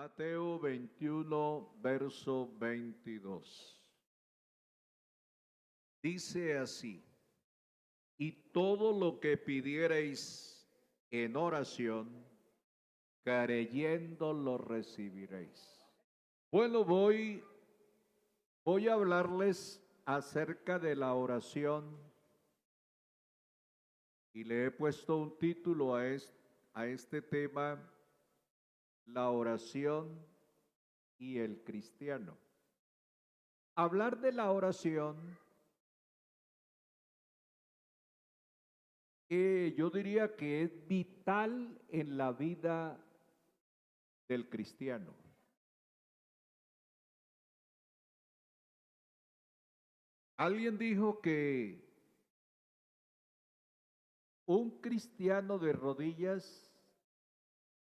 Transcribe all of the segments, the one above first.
Mateo 21, verso 22. Dice así: y todo lo que pidiereis en oración, creyendo lo recibiréis. Bueno, voy a hablarles acerca de la oración y le he puesto un título a este tema: la oración y el cristiano. Hablar de la oración, yo diría que es vital en la vida del cristiano. Alguien dijo que un cristiano de rodillas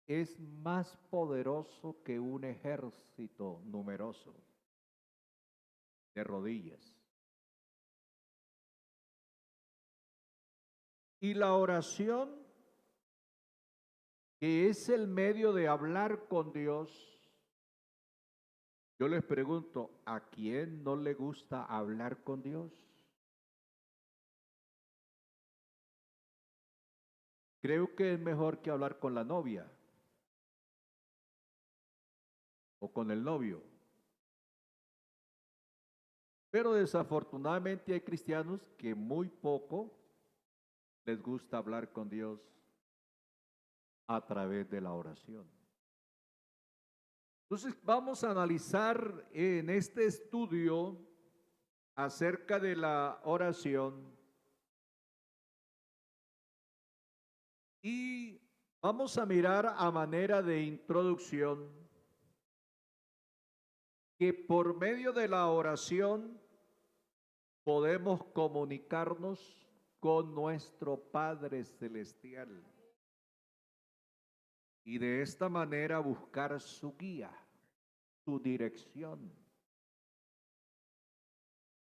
es más poderoso que un ejército numeroso de rodillas. Y la oración, que es el medio de hablar con Dios, yo les pregunto, ¿a quién no le gusta hablar con Dios? Creo que es mejor que hablar con la novia o con el novio. Pero desafortunadamente hay cristianos que muy poco les gusta hablar con Dios a través de la oración. Entonces vamos a analizar en este estudio acerca de la oración y vamos a mirar a manera de introducción que por medio de la oración podemos comunicarnos con nuestro Padre Celestial y de esta manera buscar su guía, su dirección.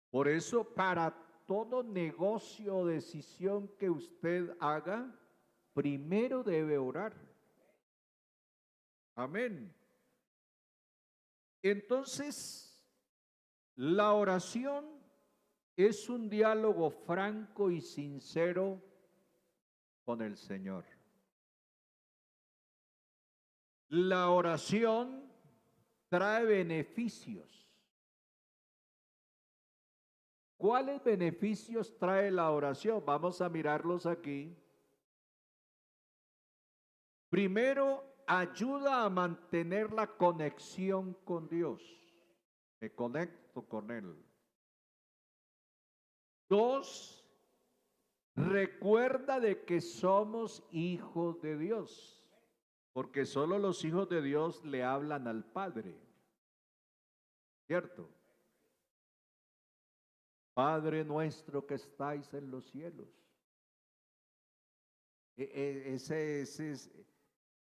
Por eso, para todo negocio o decisión que usted haga, primero debe orar. Amén. Entonces, la oración es un diálogo franco y sincero con el Señor. La oración trae beneficios. ¿Cuáles beneficios trae la oración? Vamos a mirarlos aquí. Primero, ayuda a mantener la conexión con Dios. Me conecto con Él. Dos, recuerda de que somos hijos de Dios, porque solo los hijos de Dios le hablan al Padre. ¿Cierto? Padre nuestro que estáis en los cielos. Ese es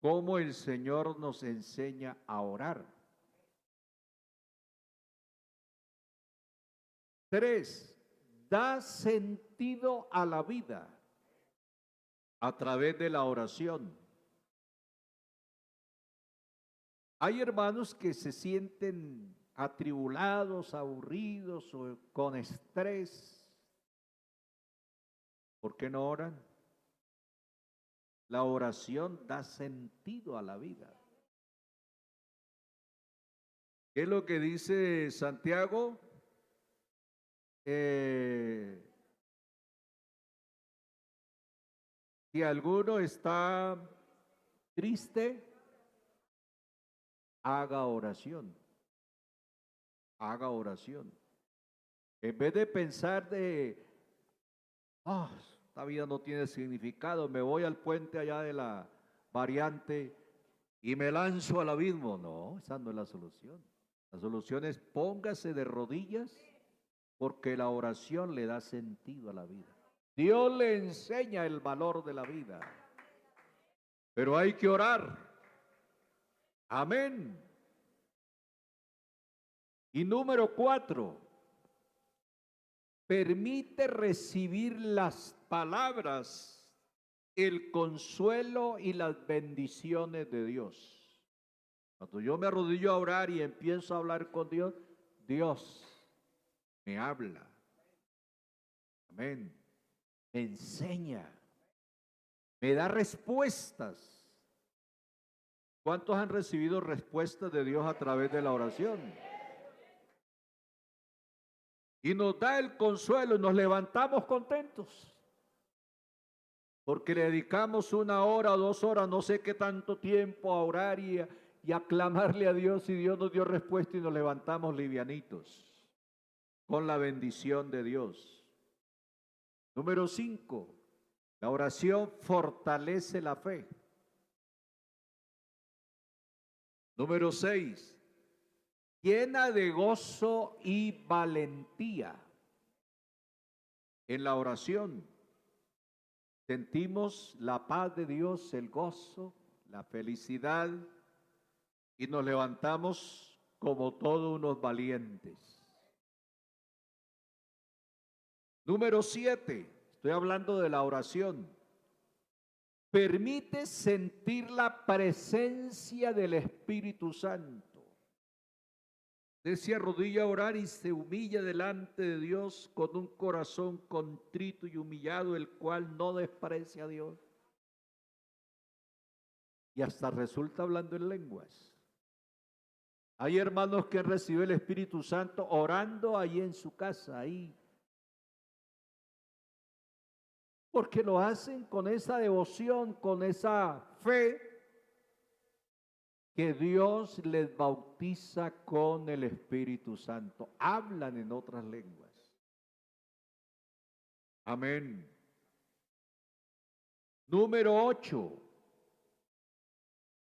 cómo el Señor nos enseña a orar. Tres, da sentido a la vida a través de la oración. Hay hermanos que se sienten atribulados, aburridos o con estrés. ¿Por qué no oran? La oración da sentido a la vida. ¿Qué es lo que dice Santiago? Si alguno está triste, haga oración. Haga oración. En vez de pensar esta vida no tiene significado, me voy al puente allá de la variante y me lanzo al abismo. No, esa no es la solución. La solución es póngase de rodillas porque la oración le da sentido a la vida. Dios le enseña el valor de la vida. Pero hay que orar. Amén. Y número 4, permite recibir las palabras, el consuelo y las bendiciones de Dios. Cuando yo me arrodillo a orar y empiezo a hablar con Dios, Dios me habla. Amén. Me enseña. Me da respuestas. ¿Cuántos han recibido respuestas de Dios a través de la oración? Y nos da el consuelo y nos levantamos contentos. Porque le dedicamos 1 hora o 2 horas, no sé qué tanto tiempo a orar y a clamarle a Dios, y Dios nos dio respuesta y nos levantamos livianitos con la bendición de Dios. Número 5, la oración fortalece la fe. Número 6, llena de gozo y valentía. En la oración sentimos la paz de Dios, el gozo, la felicidad, y nos levantamos como todos unos valientes. Número 7, estoy hablando de la oración. Permite sentir la presencia del Espíritu Santo. Usted se arrodilla a orar y se humilla delante de Dios con un corazón contrito y humillado, el cual no desprecia a Dios. Y hasta resulta hablando en lenguas. Hay hermanos que reciben el Espíritu Santo orando ahí en su casa, ahí. Porque lo hacen con esa devoción, con esa fe, que Dios les bautiza con el Espíritu Santo. Hablan en otras lenguas. Amén. Número 8.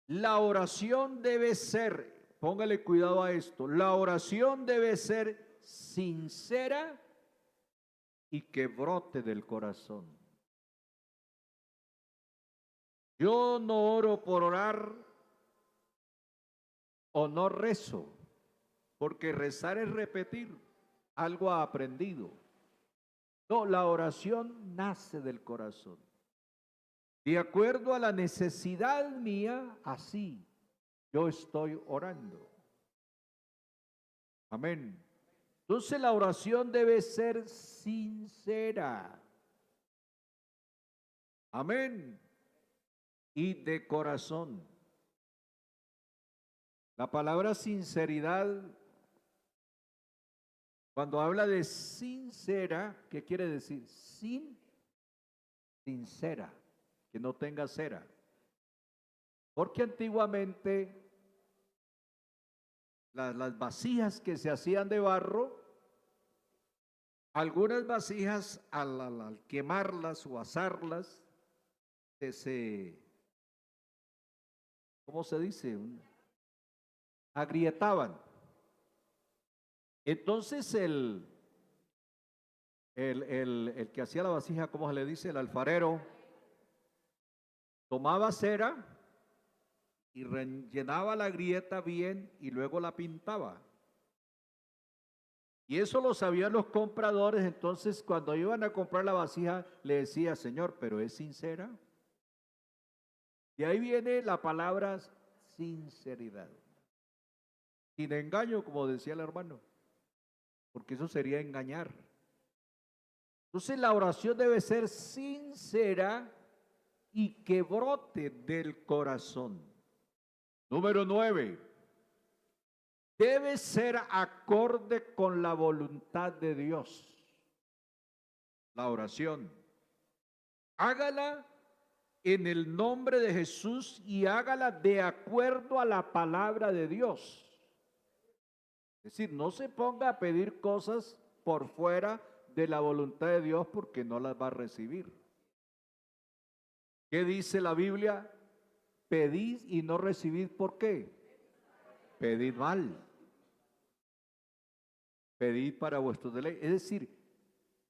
La oración debe ser, póngale cuidado a esto, la oración debe ser sincera y que brote del corazón. Yo no oro por orar o no rezo, porque rezar es repetir algo aprendido. No, la oración nace del corazón. De acuerdo a la necesidad mía, así yo estoy orando. Amén. Entonces la oración debe ser sincera. Amén. Y de corazón. La palabra sinceridad, cuando habla de sincera, ¿qué quiere decir? Sincera, que no tenga cera. Porque antiguamente las vasijas que se hacían de barro, algunas vasijas al quemarlas o asarlas, ¿cómo se dice? Agrietaban. Entonces el que hacía la vasija, ¿cómo se le dice? El alfarero, tomaba cera y rellenaba la grieta bien y luego la pintaba. Y eso lo sabían los compradores. Entonces cuando iban a comprar la vasija le decía: Señor, ¿pero es sincera? Y ahí viene la palabra sinceridad. Sin engaño, como decía el hermano, porque eso sería engañar. Entonces la oración debe ser sincera y que brote del corazón. Número 9. Debe ser acorde con la voluntad de Dios. La oración. Hágala en el nombre de Jesús y hágala de acuerdo a la palabra de Dios. Es decir, no se ponga a pedir cosas por fuera de la voluntad de Dios, porque no las va a recibir. ¿Qué dice la Biblia? Pedid y no recibid. ¿Por qué? Pedid mal. Pedid para vuestros deleites. Es decir,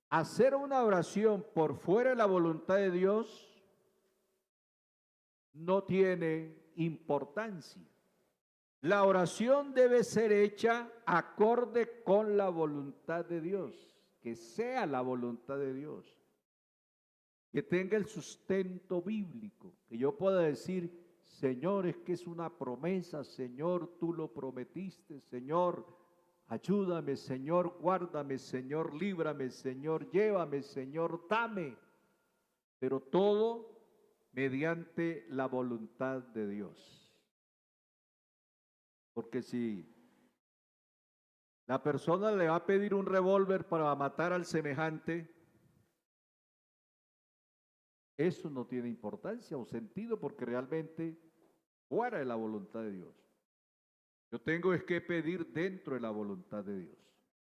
hacer una oración por fuera de la voluntad de Dios no tiene importancia. La oración debe ser hecha acorde con la voluntad de Dios, que sea la voluntad de Dios, que tenga el sustento bíblico, que yo pueda decir: Señor, es que es una promesa, Señor, tú lo prometiste, Señor, ayúdame, Señor, guárdame, Señor, líbrame, Señor, llévame, Señor, dame. Pero todo mediante la voluntad de Dios. Porque si la persona le va a pedir un revólver para matar al semejante, eso no tiene importancia o sentido porque realmente fuera de la voluntad de Dios. Yo tengo es que pedir dentro de la voluntad de Dios.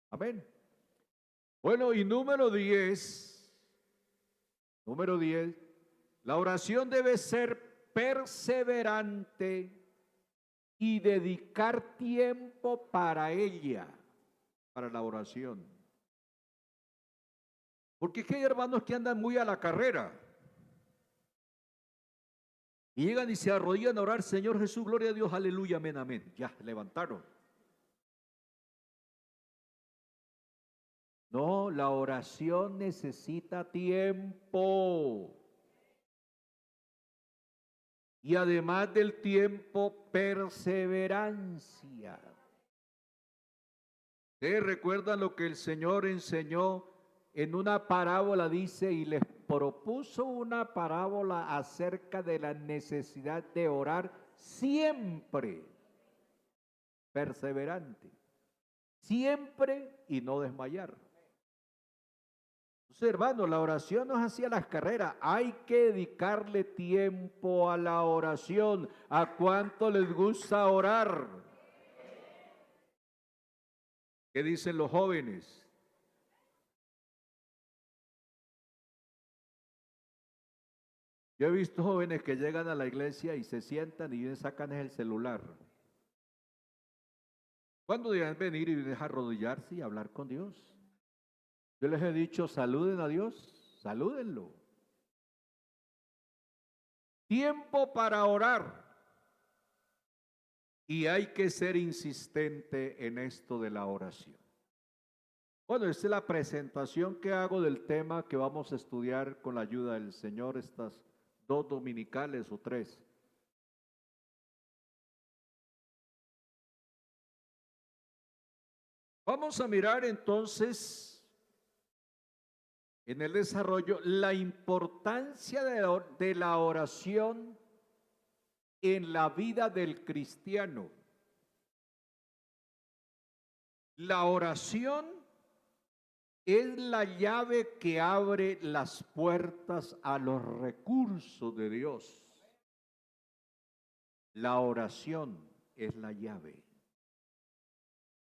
Amén. Bueno, y número 10, la oración debe ser perseverante y dedicar tiempo para ella, para la oración. Porque es que hay hermanos que andan muy a la carrera y llegan y se arrodillan a orar, Señor Jesús, gloria a Dios, aleluya, amén, amén. Ya, levantaron. No, la oración necesita tiempo. Y además del tiempo, perseverancia. ¿Ustedes recuerdan lo que el Señor enseñó en una parábola? Dice, y les propuso una parábola acerca de la necesidad de orar siempre, perseverante, siempre y no desmayar. Entonces, hermano, la oración no es así a las carreras. Hay que dedicarle tiempo a la oración. ¿A cuánto les gusta orar? ¿Qué dicen los jóvenes? Yo he visto jóvenes que llegan a la iglesia y se sientan y sacan el celular. ¿Cuándo deben venir y dejar arrodillarse y hablar con Dios? Yo les he dicho, saluden a Dios, salúdenlo. Tiempo para orar. Y hay que ser insistente en esto de la oración. Bueno, esta es la presentación que hago del tema que vamos a estudiar con la ayuda del Señor, estas 2 dominicales o 3. Vamos a mirar entonces en el desarrollo la importancia de la oración en la vida del cristiano. La oración es la llave que abre las puertas a los recursos de Dios. La oración es la llave.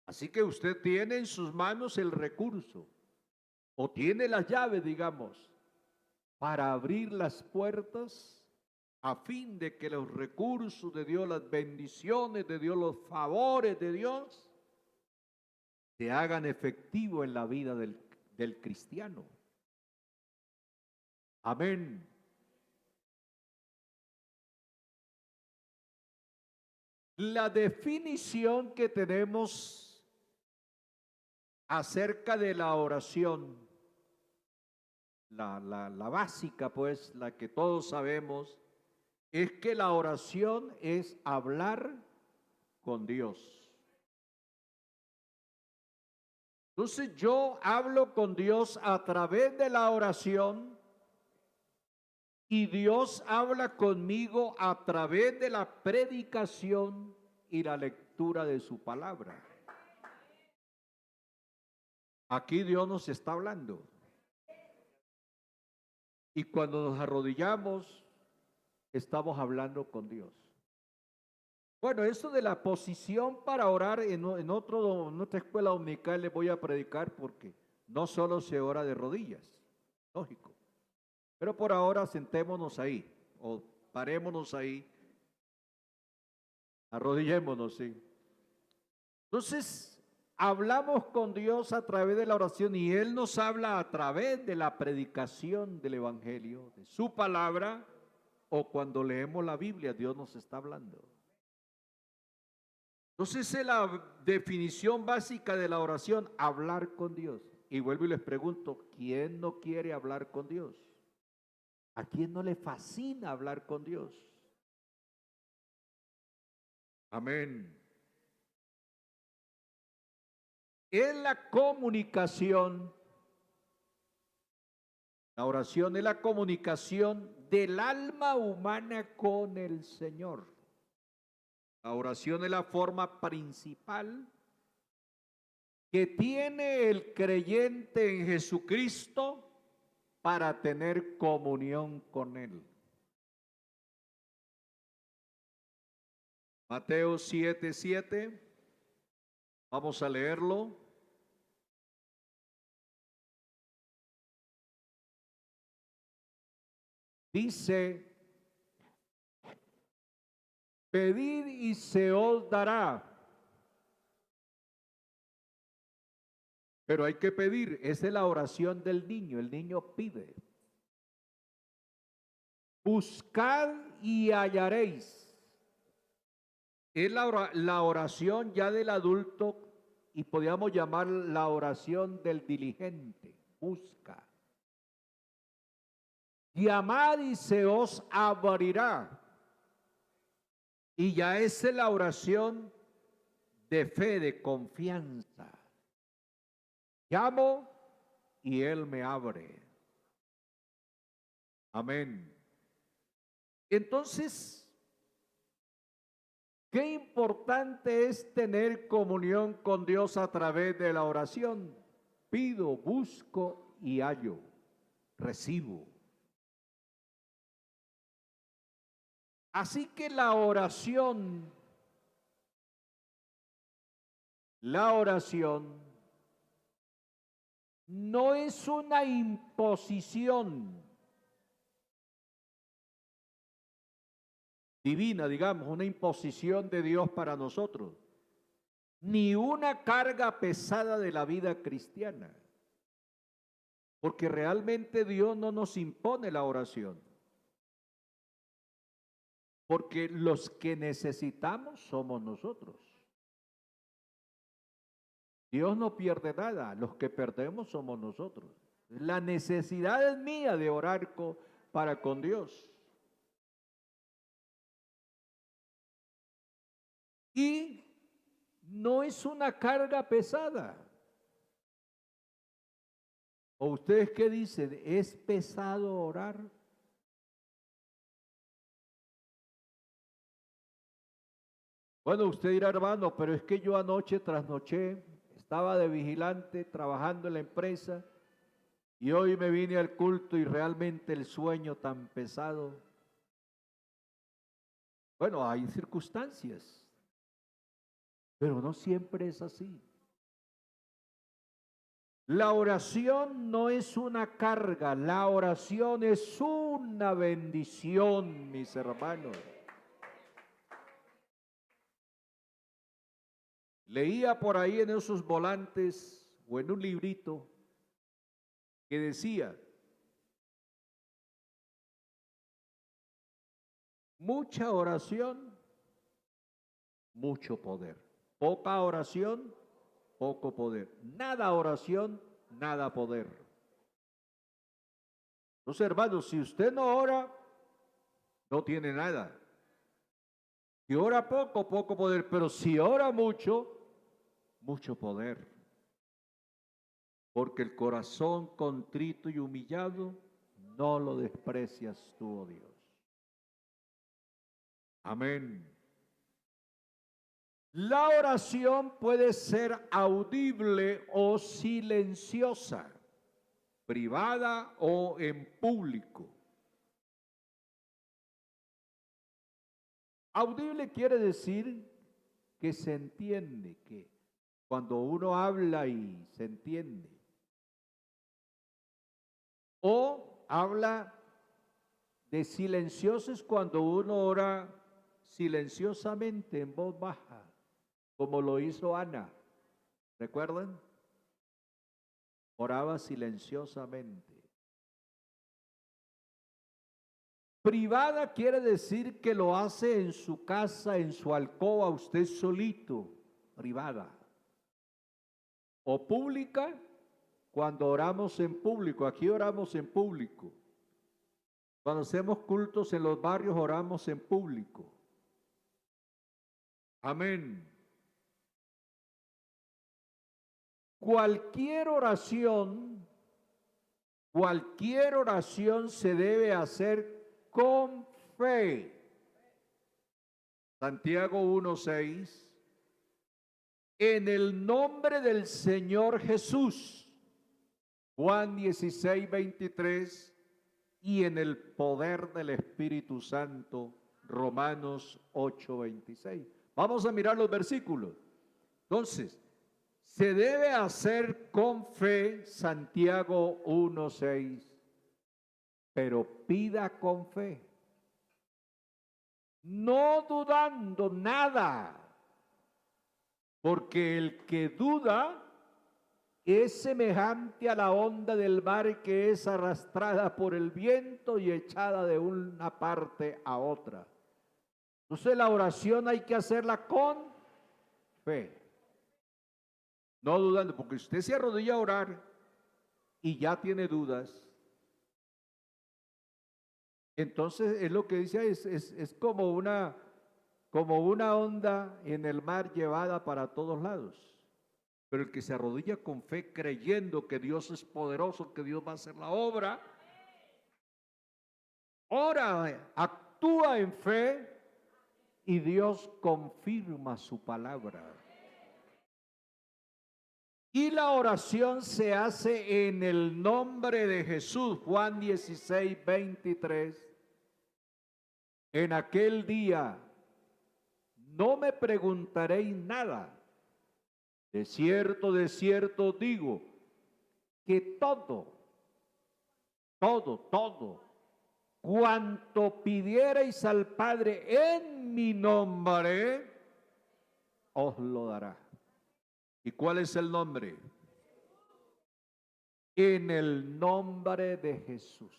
Así que usted tiene en sus manos el recurso, o tiene la llave, digamos, para abrir las puertas a fin de que los recursos de Dios, las bendiciones de Dios, los favores de Dios, se hagan efectivo en la vida del cristiano. Amén. La definición que tenemos acerca de la oración, la básica, pues, la que todos sabemos, es que la oración es hablar con Dios. Entonces yo hablo con Dios a través de la oración y Dios habla conmigo a través de la predicación y la lectura de su palabra. Aquí Dios nos está hablando. Y cuando nos arrodillamos, estamos hablando con Dios. Bueno, eso de la posición para orar en otra escuela dominical les voy a predicar porque no solo se ora de rodillas, lógico. Pero por ahora sentémonos ahí o parémonos ahí, arrodillémonos, sí. Entonces, hablamos con Dios a través de la oración y Él nos habla a través de la predicación del Evangelio, de su palabra, o cuando leemos la Biblia, Dios nos está hablando. Entonces es la definición básica de la oración, hablar con Dios. Y vuelvo y les pregunto, ¿quién no quiere hablar con Dios? ¿A quién no le fascina hablar con Dios? Amén. Es la comunicación, la oración es la comunicación del alma humana con el Señor. La oración es la forma principal que tiene el creyente en Jesucristo para tener comunión con Él. Mateo 7:7, vamos a leerlo. Dice, pedid y se os dará. Pero hay que pedir, esa es la oración del niño, el niño pide. Buscad y hallaréis. Es la oración ya del adulto y podríamos llamar la oración del diligente. Busca. Llamad y se os abrirá. Y ya esa es la oración de fe, de confianza. Llamo y Él me abre. Amén. Entonces, qué importante es tener comunión con Dios a través de la oración. Pido, busco y hallo, recibo. Así que la oración no es una imposición divina, digamos, una imposición de Dios para nosotros, ni una carga pesada de la vida cristiana, porque realmente Dios no nos impone la oración, porque los que necesitamos somos nosotros. Dios no pierde nada, los que perdemos somos nosotros. La necesidad es mía de orar para con Dios. Y no es una carga pesada. ¿O ustedes qué dicen? ¿Es pesado orar? Bueno, usted dirá, hermano, pero es que yo anoche trasnoché, estaba de vigilante trabajando en la empresa y hoy me vine al culto y realmente el sueño tan pesado. Bueno, hay circunstancias, pero no siempre es así. La oración no es una carga, la oración es una bendición, mis hermanos. Leía por ahí en esos volantes o en un librito que decía, mucha oración, mucho poder. Poca oración, poco poder. Nada oración, nada poder. Entonces, hermanos, si usted no ora, no tiene nada. Si ora poco, poco poder. Pero si ora mucho, mucho poder. Porque el corazón contrito y humillado no lo desprecias tú, oh Dios. Amén. La oración puede ser audible o silenciosa, privada o en público. Audible quiere decir que se entiende, que cuando uno habla y se entiende. O habla de silenciosos cuando uno ora silenciosamente en voz baja, como lo hizo Ana. ¿Recuerdan? Oraba silenciosamente. Privada quiere decir que lo hace en su casa, en su alcoba, usted solito, privada. O pública, cuando oramos en público. Aquí oramos en público. Cuando hacemos cultos en los barrios, oramos en público. Amén. Cualquier oración se debe hacer con fe. Santiago 1:6. En el nombre del Señor Jesús. Juan 16:23. Y en el poder del Espíritu Santo. Romanos 8:26. Vamos a mirar los versículos. Entonces, se debe hacer con fe, Santiago 1:6, pero pida con fe, no dudando nada, porque el que duda es semejante a la onda del mar que es arrastrada por el viento y echada de una parte a otra. Entonces la oración hay que hacerla con fe. No dudando, porque usted se arrodilla a orar y ya tiene dudas. Entonces es lo que dice, es como una onda en el mar llevada para todos lados. Pero el que se arrodilla con fe creyendo que Dios es poderoso, que Dios va a hacer la obra, ora, actúa en fe y Dios confirma su palabra. Y la oración se hace en el nombre de Jesús. Juan 16:23. En aquel día no me preguntaréis nada. De cierto digo que todo, cuanto pidierais al Padre en mi nombre, os lo dará. ¿Y cuál es el nombre? En el nombre de Jesús.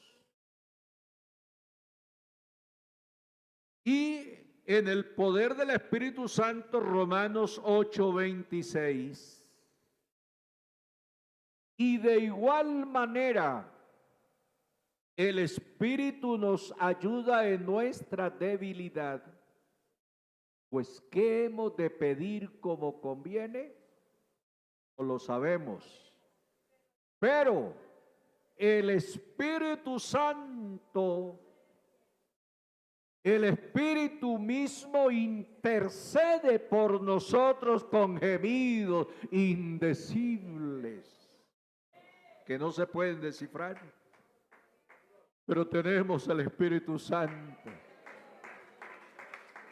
Y en el poder del Espíritu Santo, Romanos 8:26. Y de igual manera, el Espíritu nos ayuda en nuestra debilidad. Pues, ¿qué hemos de pedir como conviene? Lo sabemos, pero el Espíritu Santo, el Espíritu mismo intercede por nosotros con gemidos indecibles que no se pueden descifrar, pero tenemos al Espíritu Santo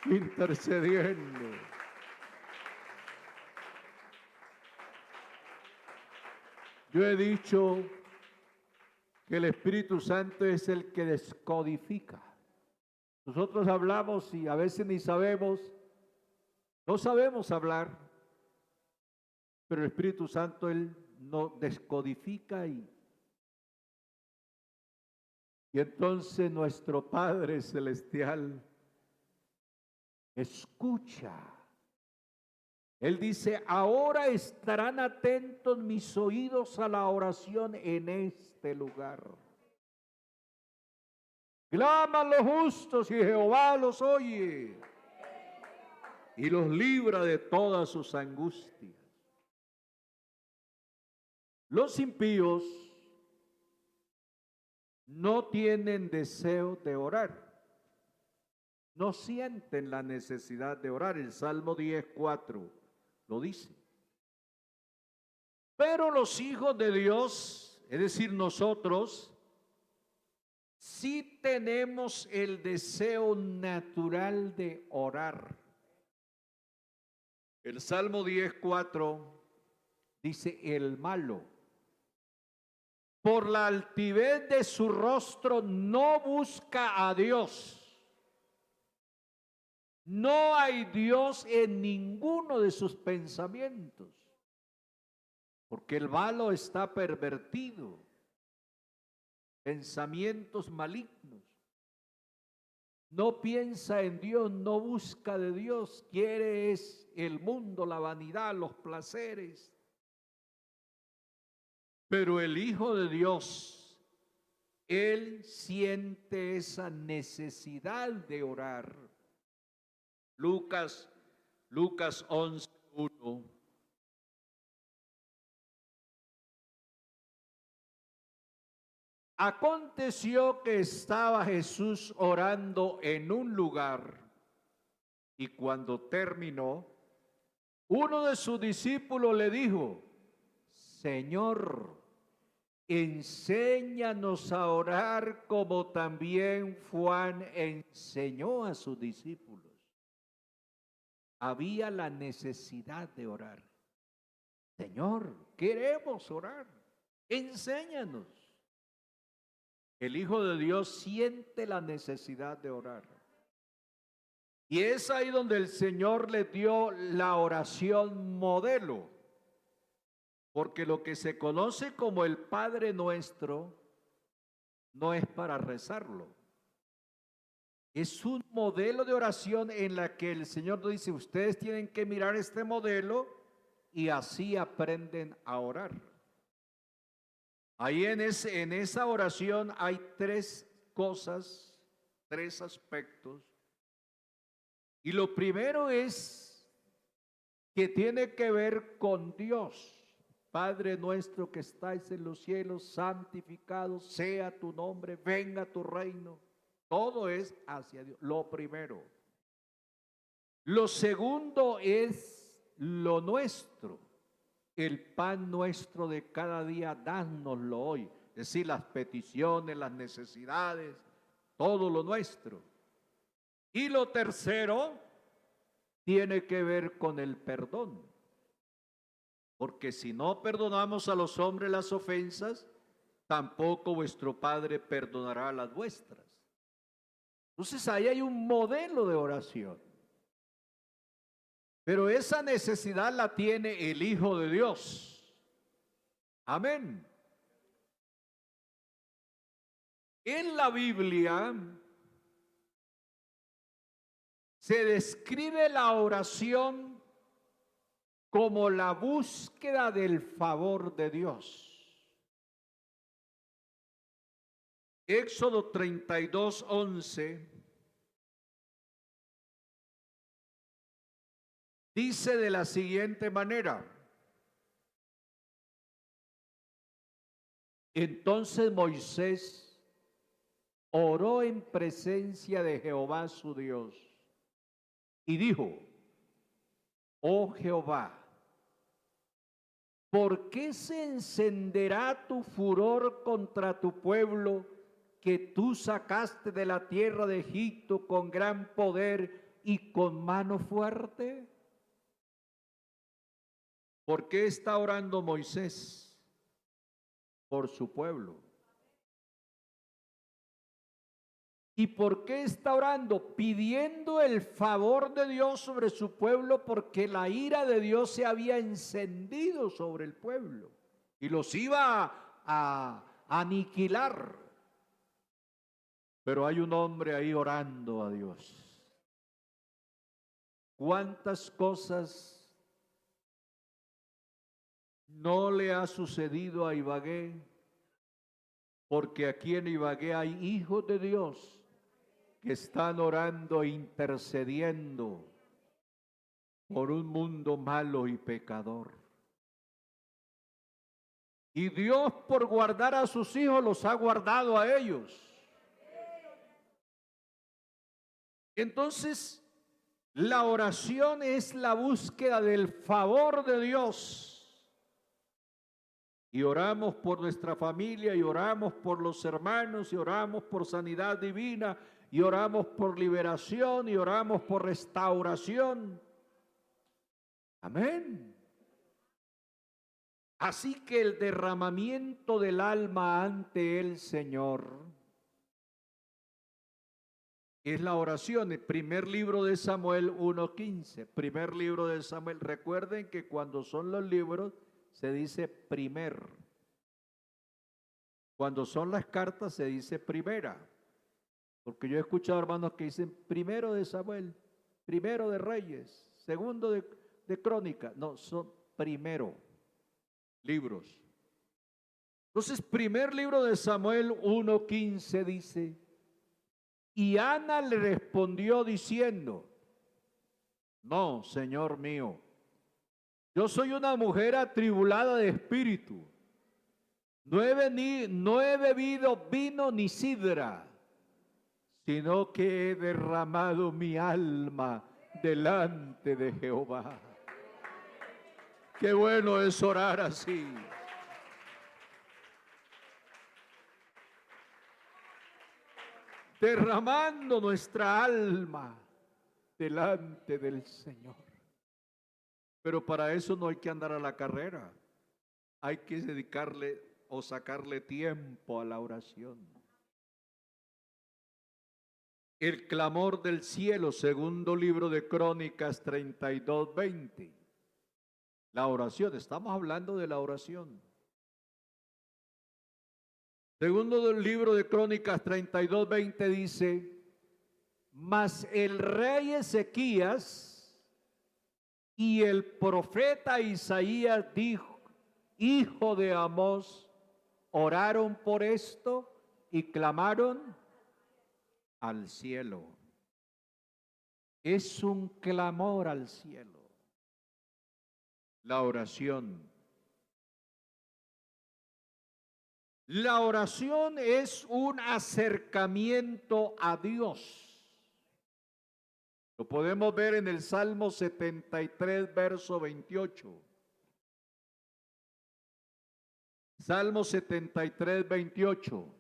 intercediendo. Yo he dicho que el Espíritu Santo es el que descodifica. Nosotros hablamos y a veces ni sabemos, no sabemos hablar, pero el Espíritu Santo, Él nos descodifica y entonces nuestro Padre Celestial escucha. Él dice, ahora estarán atentos mis oídos a la oración en este lugar. Claman los justos y Jehová los oye y los libra de todas sus angustias. Los impíos no tienen deseo de orar, no sienten la necesidad de orar. El Salmo 10:4 lo dice. Pero los hijos de Dios, es decir, nosotros, sí tenemos el deseo natural de orar. El Salmo 10:4 dice, el malo, por la altivez de su rostro, no busca a Dios. No hay Dios en ninguno de sus pensamientos, porque el malo está pervertido, pensamientos malignos. No piensa en Dios, no busca de Dios, quiere es el mundo, la vanidad, los placeres. Pero el Hijo de Dios, Él siente esa necesidad de orar. Lucas Lucas 11:1. Aconteció que estaba Jesús orando en un lugar y cuando terminó, uno de sus discípulos le dijo: Señor, enséñanos a orar como también Juan enseñó a sus discípulos. Había la necesidad de orar. Señor, queremos orar, enséñanos. El Hijo de Dios siente la necesidad de orar. Y es ahí donde el Señor le dio la oración modelo. Porque lo que se conoce como el Padre Nuestro no es para rezarlo. Es un modelo de oración en la que el Señor dice, ustedes tienen que mirar este modelo y así aprenden a orar. Ahí en esa oración hay tres cosas, tres aspectos. Y lo primero es que tiene que ver con Dios. Padre nuestro que estáis en los cielos, santificado sea tu nombre, venga tu reino. Todo es hacia Dios, lo primero. Lo segundo es lo nuestro, el pan nuestro de cada día, dánoslo hoy. Es decir, las peticiones, las necesidades, todo lo nuestro. Y lo tercero tiene que ver con el perdón. Porque si no perdonamos a los hombres las ofensas, tampoco vuestro Padre perdonará las vuestras. Entonces ahí hay un modelo de oración. Pero esa necesidad la tiene el Hijo de Dios. Amén. En la Biblia se describe la oración como la búsqueda del favor de Dios. Éxodo 32:11 dice de la siguiente manera: entonces Moisés oró en presencia de Jehová su Dios y dijo: oh Jehová, ¿por qué se encenderá tu furor contra tu pueblo que tú sacaste de la tierra de Egipto con gran poder y con mano fuerte? ¿Por qué está orando Moisés? Por su pueblo. ¿Y por qué está orando? Pidiendo el favor de Dios sobre su pueblo, porque la ira de Dios se había encendido sobre el pueblo y los iba a aniquilar. Pero hay un hombre ahí orando a Dios. ¿Cuántas cosas no le ha sucedido a Ibagué? Porque aquí en Ibagué hay hijos de Dios que están orando e intercediendo por un mundo malo y pecador. Y Dios, por guardar a sus hijos, los ha guardado a ellos. Entonces, la oración es la búsqueda del favor de Dios. Y oramos por nuestra familia, y oramos por los hermanos, y oramos por sanidad divina, y oramos por liberación, y oramos por restauración. Amén. Así que el derramamiento del alma ante el Señor es la oración. El primer libro de Samuel 1:15. Primer libro de Samuel. Recuerden que cuando son los libros se dice primer. Cuando son las cartas se dice primera. Porque yo he escuchado hermanos que dicen primero de Samuel, primero de Reyes, segundo de Crónica. No, son primero libros. Entonces, primer libro de Samuel 1:15 dice: y Ana le respondió diciendo: No, Señor mío. Yo soy una mujer atribulada de espíritu. No he bebido vino ni sidra, sino que he derramado mi alma delante de Jehová. Qué bueno es orar así. Derramando nuestra alma delante del Señor. Pero para eso no hay que andar a la carrera. Hay que dedicarle o sacarle tiempo a la oración. El clamor del cielo, segundo libro de Crónicas 32:20. La oración, estamos hablando de la oración. Segundo del libro de Crónicas 32:20 dice: mas el rey Ezequías y el profeta Isaías dijo, hijo de Amós, oraron por esto y clamaron al cielo. Es un clamor al cielo. La oración. La oración es un acercamiento a Dios. Lo podemos ver en el Salmo 73, verso 28. Salmo 73, 28.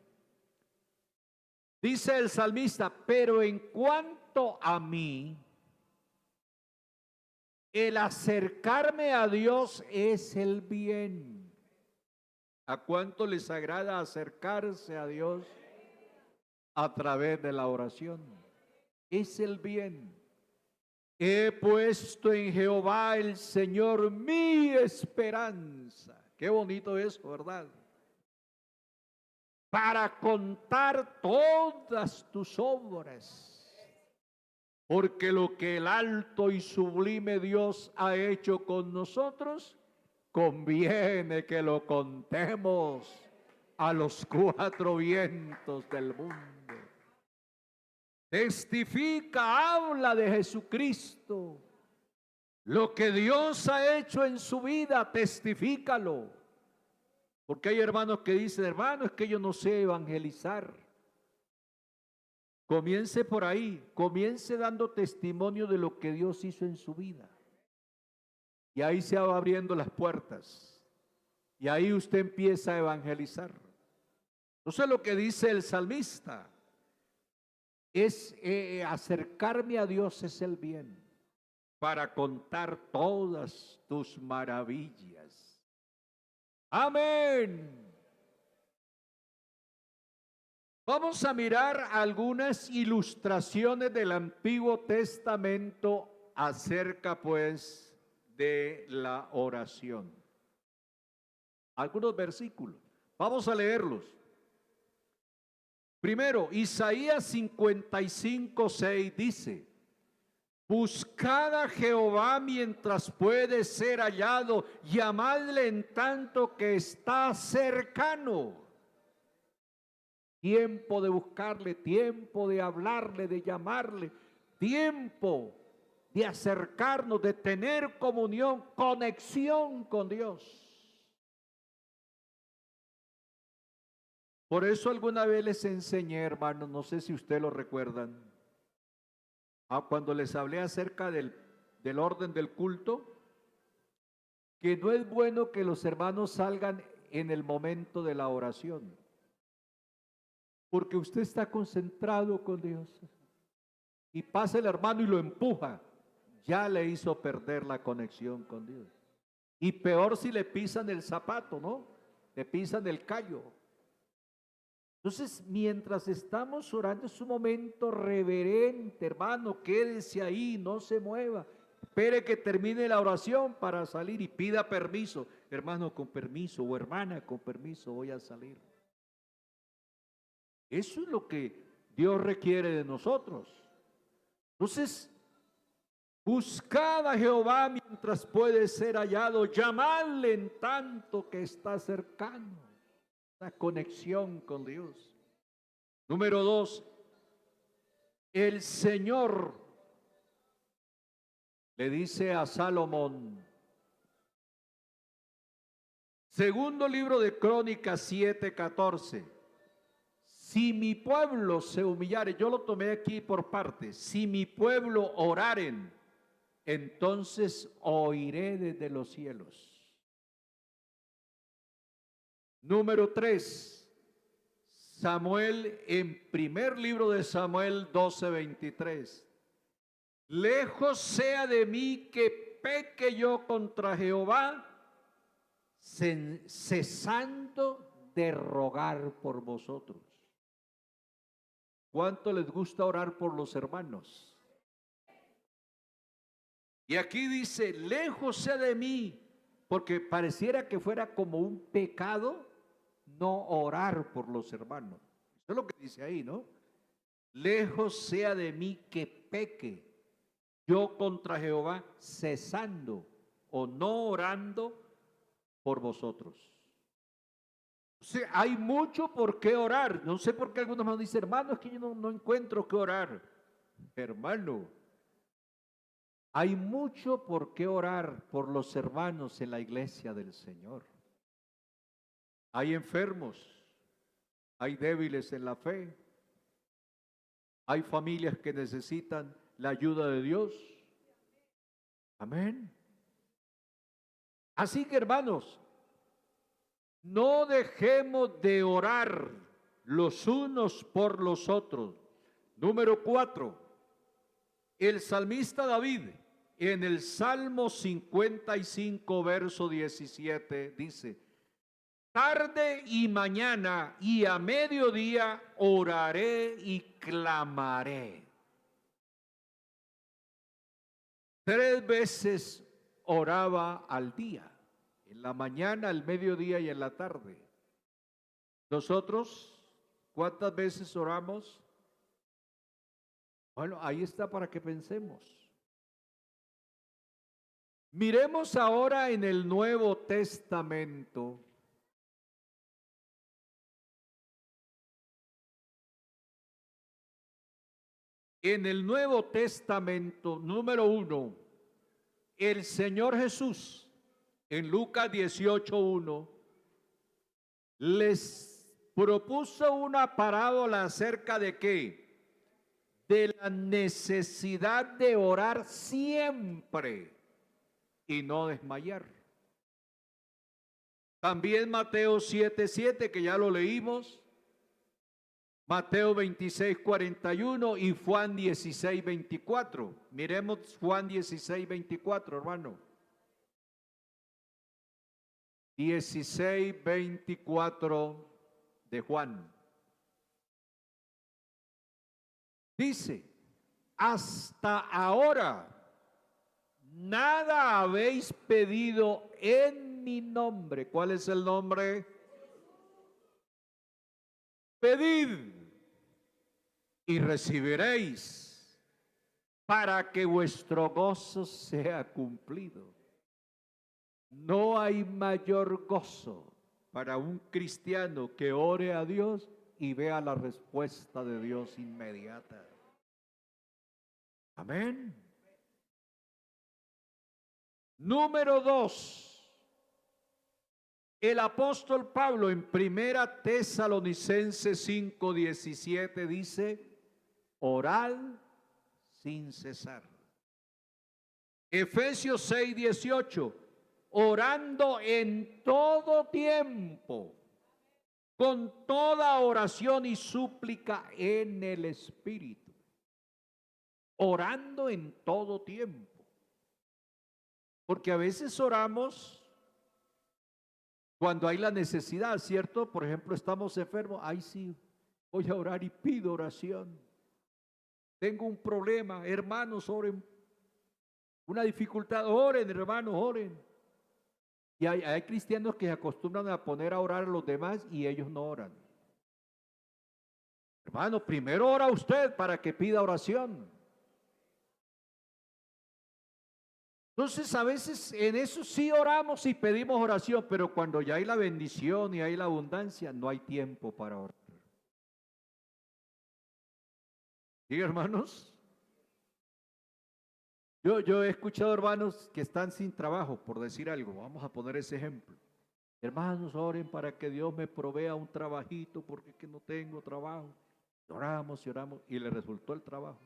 Dice el salmista, pero en cuanto a mí, el acercarme a Dios es el bien. ¿A cuánto les agrada acercarse a Dios a través de la oración? Es el bien. He puesto en Jehová el Señor mi esperanza. Qué bonito eso, ¿verdad? Para contar todas tus obras. Porque lo que el alto y sublime Dios ha hecho con nosotros, conviene que lo contemos a los cuatro vientos del mundo. Testifica, habla de Jesucristo. Lo que Dios ha hecho en su vida, testifícalo. Porque hay hermanos que dicen, hermano, es que yo no sé evangelizar. Comience por ahí, comience dando testimonio de lo que Dios hizo en su vida. Y ahí se va abriendo las puertas. Y ahí usted empieza a evangelizar. Entonces lo que dice el salmista es acercarme a Dios es el bien, para contar todas tus maravillas. Amén. Vamos a mirar algunas ilustraciones del Antiguo Testamento acerca pues de la oración. Algunos versículos. Vamos a leerlos. Primero, Isaías 55:6 dice: buscad a Jehová mientras puede ser hallado, llamadle en tanto que está cercano. Tiempo de buscarle, tiempo de hablarle, de llamarle, tiempo de acercarnos, de tener comunión, conexión con Dios. Por eso alguna vez les enseñé, hermanos, no sé si ustedes lo recuerdan, cuando les hablé acerca del orden del culto, que no es bueno que los hermanos salgan en el momento de la oración, porque usted está concentrado con Dios y pasa el hermano y lo empuja, ya le hizo perder la conexión con Dios. Y peor si le pisan el zapato, ¿no? Le pisan el callo. Entonces, mientras estamos orando, es un momento reverente, hermano, quédese ahí, no se mueva. Espere que termine la oración para salir y pida permiso. Hermano, con permiso, o hermana, con permiso, voy a salir. Eso es lo que Dios requiere de nosotros. Entonces, buscad a Jehová mientras puede ser hallado, llamadle en tanto que está cercano. La conexión con Dios. Número 2, el Señor le dice a Salomón, segundo libro de Crónicas 7:14, si mi pueblo se humillare, yo lo tomé aquí por partes, si mi pueblo oraren, entonces oiré desde los cielos. Número 3, Samuel, en primer libro de Samuel 12:23. Lejos sea de mí que peque yo contra Jehová, cesando de rogar por vosotros. ¿Cuánto les gusta orar por los hermanos? Y aquí dice, lejos sea de mí, porque pareciera que fuera como un pecado no orar por los hermanos. Eso es lo que dice ahí, ¿no? Lejos sea de mí que peque yo contra Jehová, cesando o no orando por vosotros. O sea, hay mucho por qué orar. No sé por qué algunos me dicen, hermano, es que yo no encuentro qué orar. Hermano, hay mucho por qué orar por los hermanos en la iglesia del Señor. Hay enfermos, hay débiles en la fe, hay familias que necesitan la ayuda de Dios. Amén. Así que, hermanos, no dejemos de orar los unos por los otros. Número 4, el salmista David en el Salmo 55, verso 17 dice, tarde y mañana y a mediodía oraré y clamaré. 3 veces oraba al día, en la mañana, al mediodía y en la tarde. Nosotros, ¿cuántas veces oramos? Bueno, ahí está para que pensemos. Miremos ahora en el Nuevo Testamento. En el Nuevo Testamento, número 1, el Señor Jesús, en Lucas 18:1, les propuso una parábola acerca de qué? De la necesidad de orar siempre y no desmayar. También Mateo 7:7, que ya lo leímos, Mateo 26:41 y Juan 16:24. Miremos Juan 16:24, hermano. 16:24 de Juan. Dice, hasta ahora nada habéis pedido en mi nombre. ¿Cuál es el nombre? Pedid y recibiréis, para que vuestro gozo sea cumplido. No hay mayor gozo para un cristiano que ore a Dios y vea la respuesta de Dios inmediata. Amén. Número 2. El apóstol Pablo en Primera Tesalonicenses 5:17 dice, orad sin cesar. Efesios 6:18, orando en todo tiempo, con toda oración y súplica en el Espíritu. Orando en todo tiempo. Porque a veces oramos cuando hay la necesidad, ¿cierto? Por ejemplo, estamos enfermos, ay sí, voy a orar y pido oración. Tengo un problema, hermanos, oren. Una dificultad, oren, hermanos, oren. Y hay cristianos que se acostumbran a poner a orar a los demás y ellos no oran. Hermano, primero ora usted para que pida oración. Entonces a veces en eso sí oramos y pedimos oración, pero cuando ya hay la bendición y hay la abundancia, no hay tiempo para orar. ¿Sí, hermanos? Yo he escuchado hermanos que están sin trabajo, por decir algo. Vamos a poner ese ejemplo. Hermanos, oren para que Dios me provea un trabajito porque es que no tengo trabajo. Y oramos y le resultó el trabajo.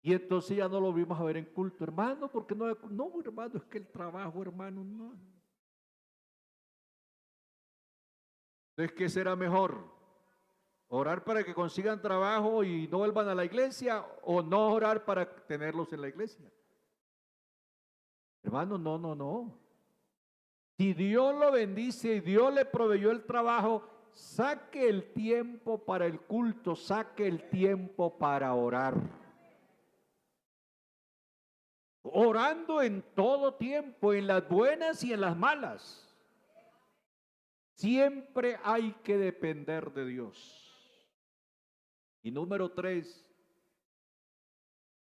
Y entonces ya no lo vimos a ver en culto, hermano, porque no, no, hermano, es que el trabajo, hermano, no. Entonces, ¿qué será mejor? ¿Orar para que consigan trabajo y no vuelvan a la iglesia o no orar para tenerlos en la iglesia? Hermano, no, no, no. Si Dios lo bendice y Dios le proveyó el trabajo, saque el tiempo para el culto, saque el tiempo para orar. Orando en todo tiempo, en las buenas y en las malas. Siempre hay que depender de Dios. Y número 3,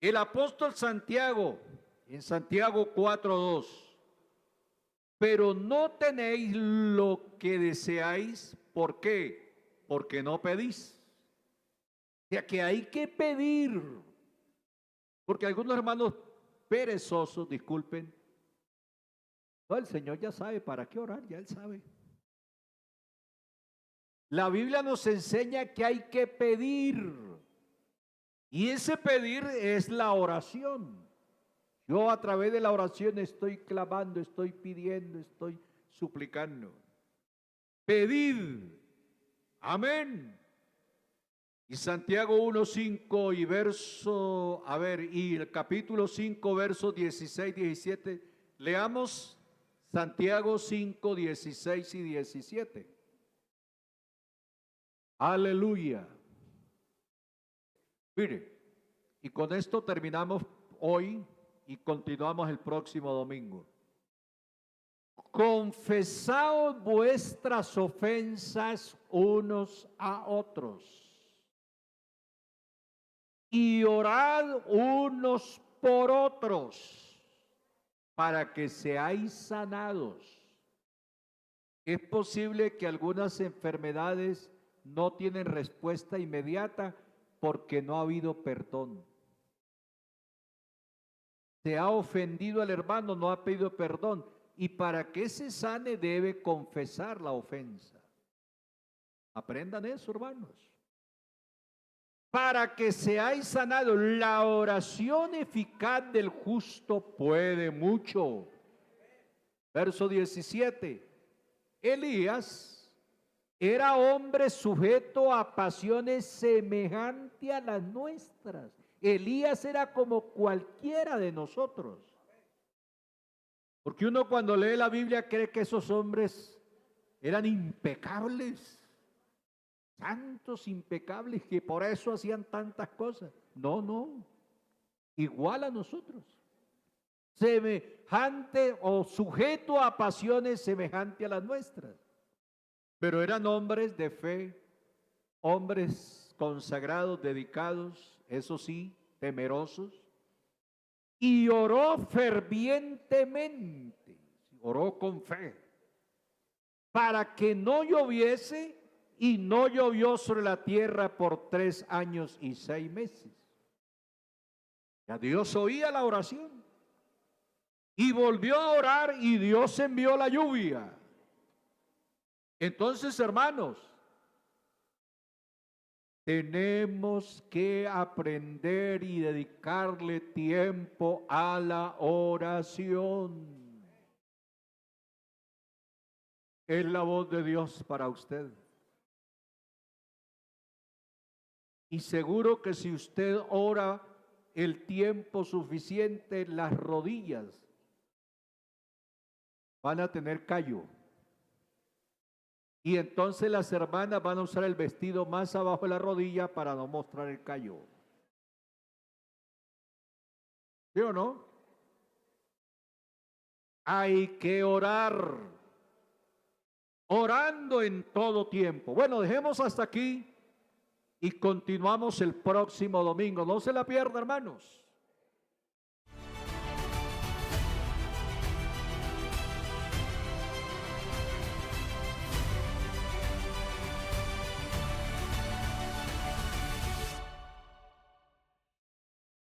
el apóstol Santiago, en Santiago 4:2. Pero no tenéis lo que deseáis. ¿Por qué? Porque no pedís. O sea que hay que pedir. Porque algunos hermanos perezosos, disculpen, no, el Señor ya sabe para qué orar, ya Él sabe. La Biblia nos enseña que hay que pedir. Y ese pedir es la oración. Yo a través de la oración estoy clamando, estoy pidiendo, estoy suplicando. Pedid. Amén. Y Santiago 1:5 y y el capítulo 5, versos 16, 17. Leamos Santiago 5, 16 y 17. Aleluya. Mire, y con esto terminamos hoy y continuamos el próximo domingo. Confesaos vuestras ofensas unos a otros y orad unos por otros para que seáis sanados. Es posible que algunas enfermedades no tienen respuesta inmediata porque no ha habido perdón. Se ha ofendido al hermano, no ha pedido perdón. Y para que se sane debe confesar la ofensa. Aprendan eso, hermanos. Para que seáis sanados, la oración eficaz del justo puede mucho. Verso 17. Elías era hombre sujeto a pasiones semejantes a las nuestras. Elías era como cualquiera de nosotros. Porque uno cuando lee la Biblia cree que esos hombres eran impecables, santos impecables, que por eso hacían tantas cosas. No, no, igual a nosotros. Semejante o sujeto a pasiones semejantes a las nuestras. Pero eran hombres de fe, hombres consagrados, dedicados, eso sí, temerosos. Y oró fervientemente, oró con fe, para que no lloviese, y no llovió sobre la tierra por 3 años y 6 meses. Ya Dios oía la oración. Y volvió a orar y Dios envió la lluvia. Entonces, hermanos, tenemos que aprender y dedicarle tiempo a la oración. Es la voz de Dios para usted. Y seguro que si usted ora el tiempo suficiente, las rodillas van a tener callo. Y entonces las hermanas van a usar el vestido más abajo de la rodilla para no mostrar el callo. ¿Sí o no? Hay que orar. Orando en todo tiempo. Bueno, dejemos hasta aquí y continuamos el próximo domingo. No se la pierda, hermanos.